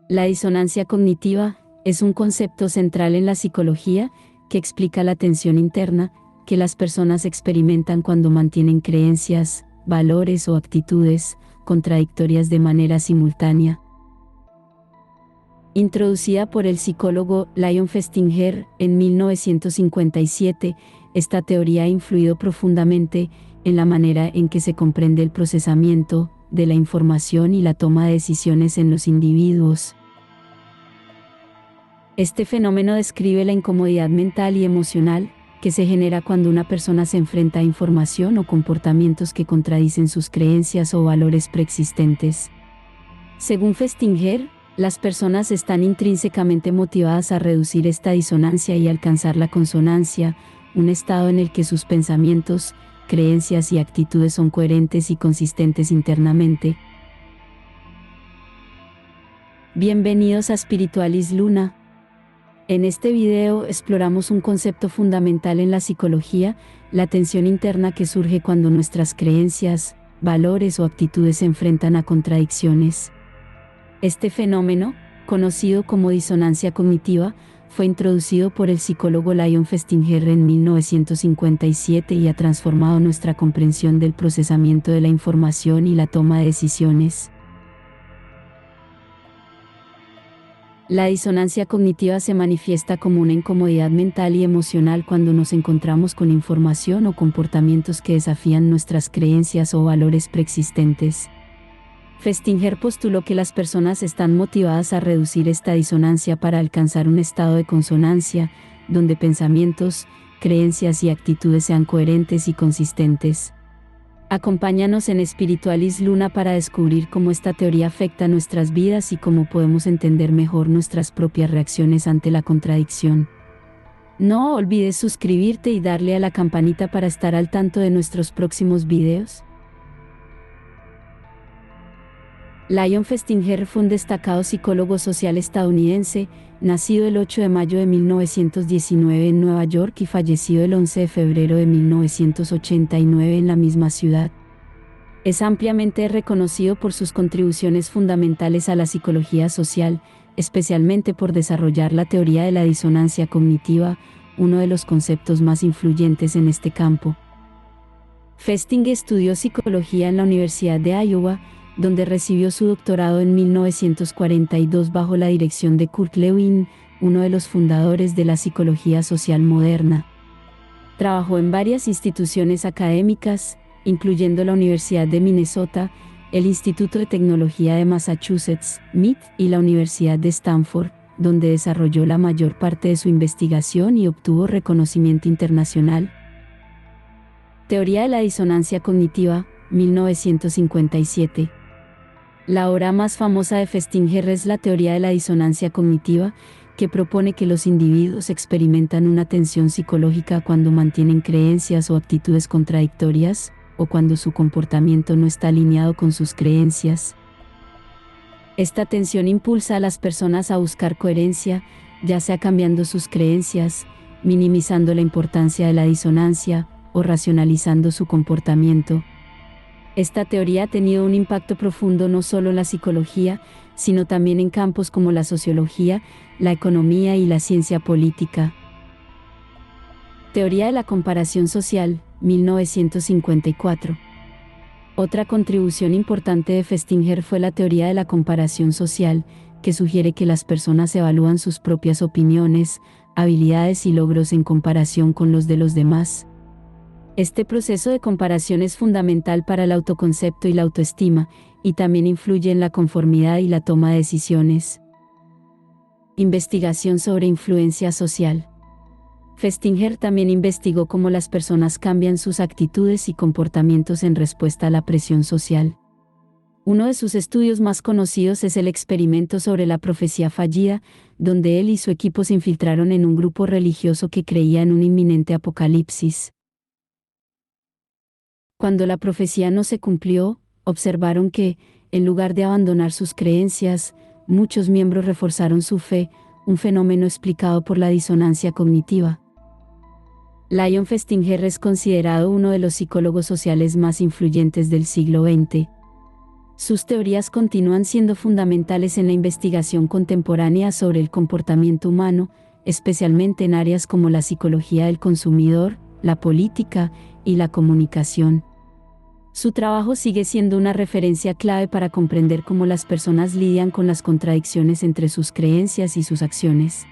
La disonancia cognitiva es un concepto central en la psicología que explica la tensión interna que las personas experimentan cuando mantienen creencias, valores o actitudes contradictorias de manera simultánea. Introducida por el psicólogo Leon Festinger en 1957, esta teoría ha influido profundamente en la manera en que se comprende el procesamiento de la información y la toma de decisiones en los individuos. Este fenómeno describe la incomodidad mental y emocional que se genera cuando una persona se enfrenta a información o comportamientos que contradicen sus creencias o valores preexistentes. Según Festinger, las personas están intrínsecamente motivadas a reducir esta disonancia y alcanzar la consonancia, un estado en el que sus pensamientos, creencias y actitudes son coherentes y consistentes internamente. Bienvenidos a Spiritualis Luna. En este video exploramos un concepto fundamental en la psicología, la tensión interna que surge cuando nuestras creencias, valores o actitudes se enfrentan a contradicciones. Este fenómeno, conocido como disonancia cognitiva, fue introducido por el psicólogo Leon Festinger en 1957 y ha transformado nuestra comprensión del procesamiento de la información y la toma de decisiones. La disonancia cognitiva se manifiesta como una incomodidad mental y emocional cuando nos encontramos con información o comportamientos que desafían nuestras creencias o valores preexistentes. Festinger postuló que las personas están motivadas a reducir esta disonancia para alcanzar un estado de consonancia, donde pensamientos, creencias y actitudes sean coherentes y consistentes. Acompáñanos en Spiritualis Luna para descubrir cómo esta teoría afecta nuestras vidas y cómo podemos entender mejor nuestras propias reacciones ante la contradicción. No olvides suscribirte y darle a la campanita para estar al tanto de nuestros próximos videos. Leon Festinger fue un destacado psicólogo social estadounidense, nacido el 8 de mayo de 1919 en Nueva York y fallecido el 11 de febrero de 1989 en la misma ciudad. Es ampliamente reconocido por sus contribuciones fundamentales a la psicología social, especialmente por desarrollar la teoría de la disonancia cognitiva, uno de los conceptos más influyentes en este campo. Festinger estudió psicología en la Universidad de Iowa, donde recibió su doctorado en 1942 bajo la dirección de Kurt Lewin, uno de los fundadores de la psicología social moderna. Trabajó en varias instituciones académicas, incluyendo la Universidad de Minnesota, el Instituto de Tecnología de Massachusetts, MIT, y la Universidad de Stanford, donde desarrolló la mayor parte de su investigación y obtuvo reconocimiento internacional. Teoría de la disonancia cognitiva, 1957. La obra más famosa de Festinger es la teoría de la disonancia cognitiva, que propone que los individuos experimentan una tensión psicológica cuando mantienen creencias o actitudes contradictorias, o cuando su comportamiento no está alineado con sus creencias. Esta tensión impulsa a las personas a buscar coherencia, ya sea cambiando sus creencias, minimizando la importancia de la disonancia, o racionalizando su comportamiento. Esta teoría ha tenido un impacto profundo no solo en la psicología, sino también en campos como la sociología, la economía y la ciencia política. Teoría de la comparación social, 1954. Otra contribución importante de Festinger fue la teoría de la comparación social, que sugiere que las personas evalúan sus propias opiniones, habilidades y logros en comparación con los de los demás. Este proceso de comparación es fundamental para el autoconcepto y la autoestima, y también influye en la conformidad y la toma de decisiones. Investigación sobre influencia social. Festinger también investigó cómo las personas cambian sus actitudes y comportamientos en respuesta a la presión social. Uno de sus estudios más conocidos es el experimento sobre la profecía fallida, donde él y su equipo se infiltraron en un grupo religioso que creía en un inminente apocalipsis. Cuando la profecía no se cumplió, observaron que, en lugar de abandonar sus creencias, muchos miembros reforzaron su fe, un fenómeno explicado por la disonancia cognitiva. Leon Festinger es considerado uno de los psicólogos sociales más influyentes del siglo XX. Sus teorías continúan siendo fundamentales en la investigación contemporánea sobre el comportamiento humano, especialmente en áreas como la psicología del consumidor, la política y la comunicación. Su trabajo sigue siendo una referencia clave para comprender cómo las personas lidian con las contradicciones entre sus creencias y sus acciones.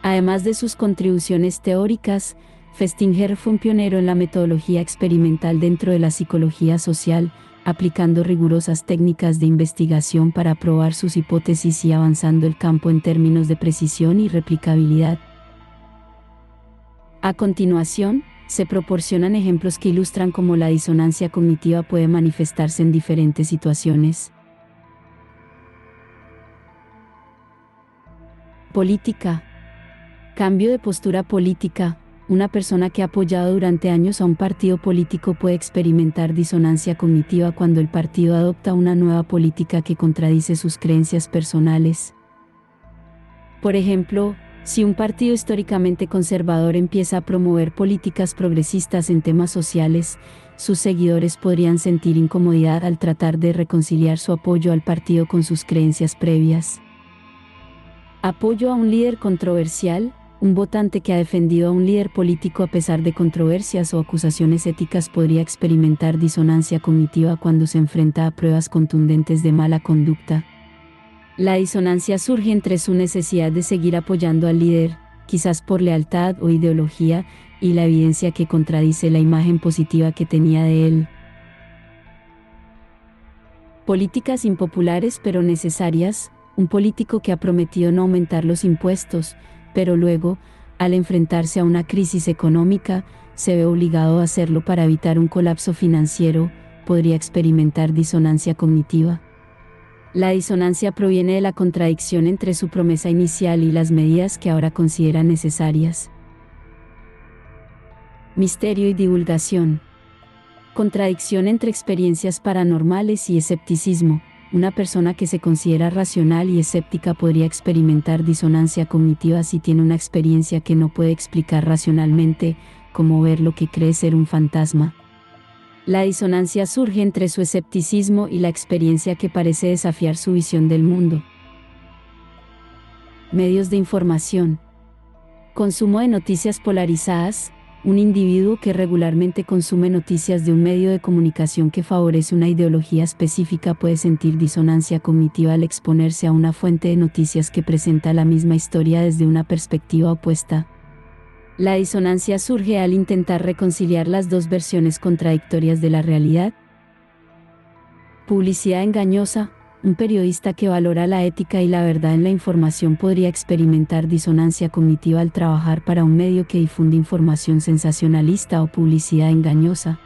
Además de sus contribuciones teóricas, Festinger fue un pionero en la metodología experimental dentro de la psicología social, aplicando rigurosas técnicas de investigación para probar sus hipótesis y avanzando el campo en términos de precisión y replicabilidad. A continuación, se proporcionan ejemplos que ilustran cómo la disonancia cognitiva puede manifestarse en diferentes situaciones. Política. Cambio de postura política. Una persona que ha apoyado durante años a un partido político puede experimentar disonancia cognitiva cuando el partido adopta una nueva política que contradice sus creencias personales. Por ejemplo, si un partido históricamente conservador empieza a promover políticas progresistas en temas sociales, sus seguidores podrían sentir incomodidad al tratar de reconciliar su apoyo al partido con sus creencias previas. Apoyo a un líder controversial. Un votante que ha defendido a un líder político a pesar de controversias o acusaciones éticas podría experimentar disonancia cognitiva cuando se enfrenta a pruebas contundentes de mala conducta. La disonancia surge entre su necesidad de seguir apoyando al líder, quizás por lealtad o ideología, y la evidencia que contradice la imagen positiva que tenía de él. Políticas impopulares pero necesarias. Un político que ha prometido no aumentar los impuestos, pero luego, al enfrentarse a una crisis económica, se ve obligado a hacerlo para evitar un colapso financiero, podría experimentar disonancia cognitiva. La disonancia proviene de la contradicción entre su promesa inicial y las medidas que ahora considera necesarias. Misterio y divulgación. Contradicción entre experiencias paranormales y escepticismo. Una persona que se considera racional y escéptica podría experimentar disonancia cognitiva si tiene una experiencia que no puede explicar racionalmente, como ver lo que cree ser un fantasma. La disonancia surge entre su escepticismo y la experiencia que parece desafiar su visión del mundo. Medios de información. Consumo de noticias polarizadas. Un individuo que regularmente consume noticias de un medio de comunicación que favorece una ideología específica puede sentir disonancia cognitiva al exponerse a una fuente de noticias que presenta la misma historia desde una perspectiva opuesta. La disonancia surge al intentar reconciliar las dos versiones contradictorias de la realidad. Publicidad engañosa. Un periodista que valora la ética y la verdad en la información podría experimentar disonancia cognitiva al trabajar para un medio que difunde información sensacionalista o publicidad engañosa.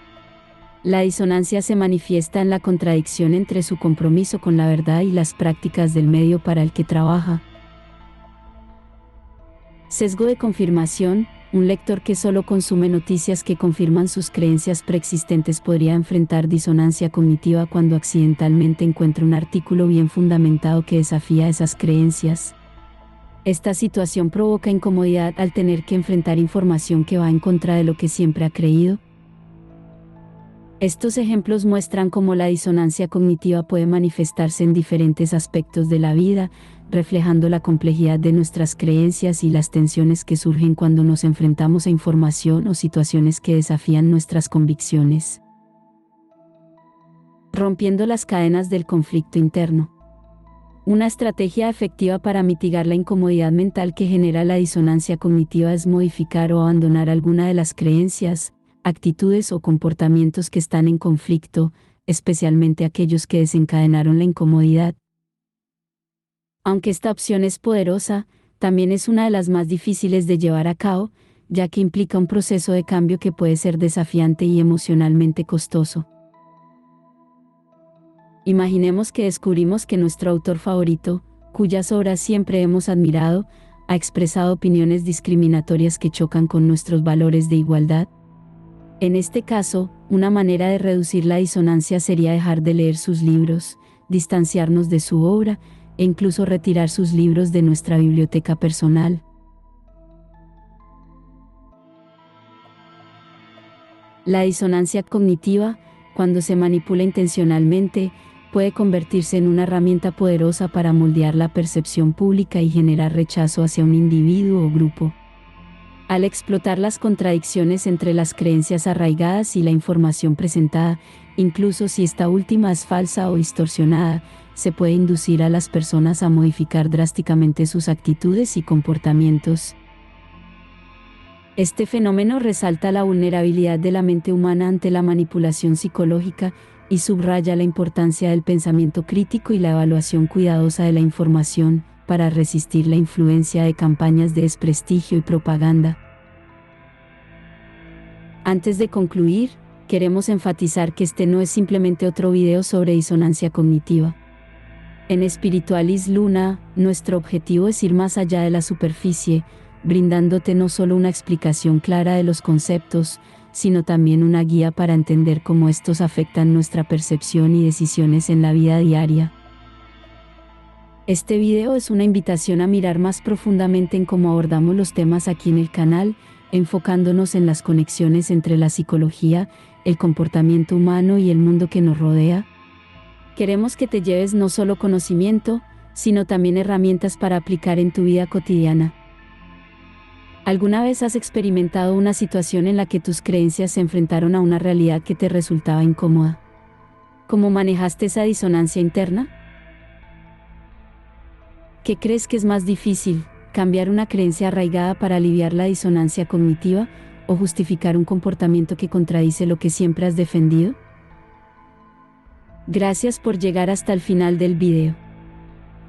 La disonancia se manifiesta en la contradicción entre su compromiso con la verdad y las prácticas del medio para el que trabaja. Sesgo de confirmación. Un lector que solo consume noticias que confirman sus creencias preexistentes podría enfrentar disonancia cognitiva cuando accidentalmente encuentra un artículo bien fundamentado que desafía esas creencias. Esta situación provoca incomodidad al tener que enfrentar información que va en contra de lo que siempre ha creído. Estos ejemplos muestran cómo la disonancia cognitiva puede manifestarse en diferentes aspectos de la vida, reflejando la complejidad de nuestras creencias y las tensiones que surgen cuando nos enfrentamos a información o situaciones que desafían nuestras convicciones. Rompiendo las cadenas del conflicto interno. Una estrategia efectiva para mitigar la incomodidad mental que genera la disonancia cognitiva es modificar o abandonar alguna de las creencias, actitudes o comportamientos que están en conflicto, especialmente aquellos que desencadenaron la incomodidad. Aunque esta opción es poderosa, también es una de las más difíciles de llevar a cabo, ya que implica un proceso de cambio que puede ser desafiante y emocionalmente costoso. Imaginemos que descubrimos que nuestro autor favorito, cuyas obras siempre hemos admirado, ha expresado opiniones discriminatorias que chocan con nuestros valores de igualdad. En este caso, una manera de reducir la disonancia sería dejar de leer sus libros, distanciarnos de su obra, e incluso retirar sus libros de nuestra biblioteca personal. La disonancia cognitiva. cuando se manipula intencionalmente, puede convertirse en una herramienta poderosa para moldear la percepción pública y generar rechazo hacia un individuo o grupo. Al explotar las contradicciones entre las creencias arraigadas y la información presentada, incluso si esta última es falsa o distorsionada, se puede inducir a las personas a modificar drásticamente sus actitudes y comportamientos. Este fenómeno resalta la vulnerabilidad de la mente humana ante la manipulación psicológica y subraya la importancia del pensamiento crítico y la evaluación cuidadosa de la información para resistir la influencia de campañas de desprestigio y propaganda. Antes de concluir, queremos enfatizar que este no es simplemente otro video sobre disonancia cognitiva. En Spiritualis Luna, nuestro objetivo es ir más allá de la superficie, brindándote no solo una explicación clara de los conceptos, sino también una guía para entender cómo estos afectan nuestra percepción y decisiones en la vida diaria. Este video es una invitación a mirar más profundamente en cómo abordamos los temas aquí en el canal, enfocándonos en las conexiones entre la psicología, el comportamiento humano y el mundo que nos rodea. Queremos que te lleves no solo conocimiento, sino también herramientas para aplicar en tu vida cotidiana. ¿Alguna vez has experimentado una situación en la que tus creencias se enfrentaron a una realidad que te resultaba incómoda? ¿Cómo manejaste esa disonancia interna? ¿Qué crees que es más difícil, cambiar una creencia arraigada para aliviar la disonancia cognitiva, o justificar un comportamiento que contradice lo que siempre has defendido? Gracias por llegar hasta el final del video.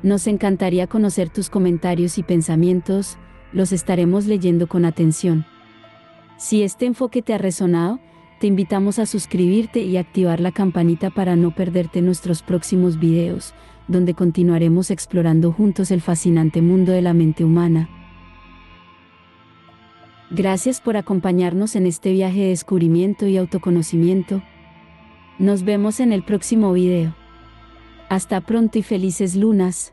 Nos encantaría conocer tus comentarios y pensamientos, los estaremos leyendo con atención. Si este enfoque te ha resonado, te invitamos a suscribirte y activar la campanita para no perderte nuestros próximos videos, donde continuaremos explorando juntos el fascinante mundo de la mente humana. Gracias por acompañarnos en este viaje de descubrimiento y autoconocimiento. Nos vemos en el próximo video. Hasta pronto y felices lunas.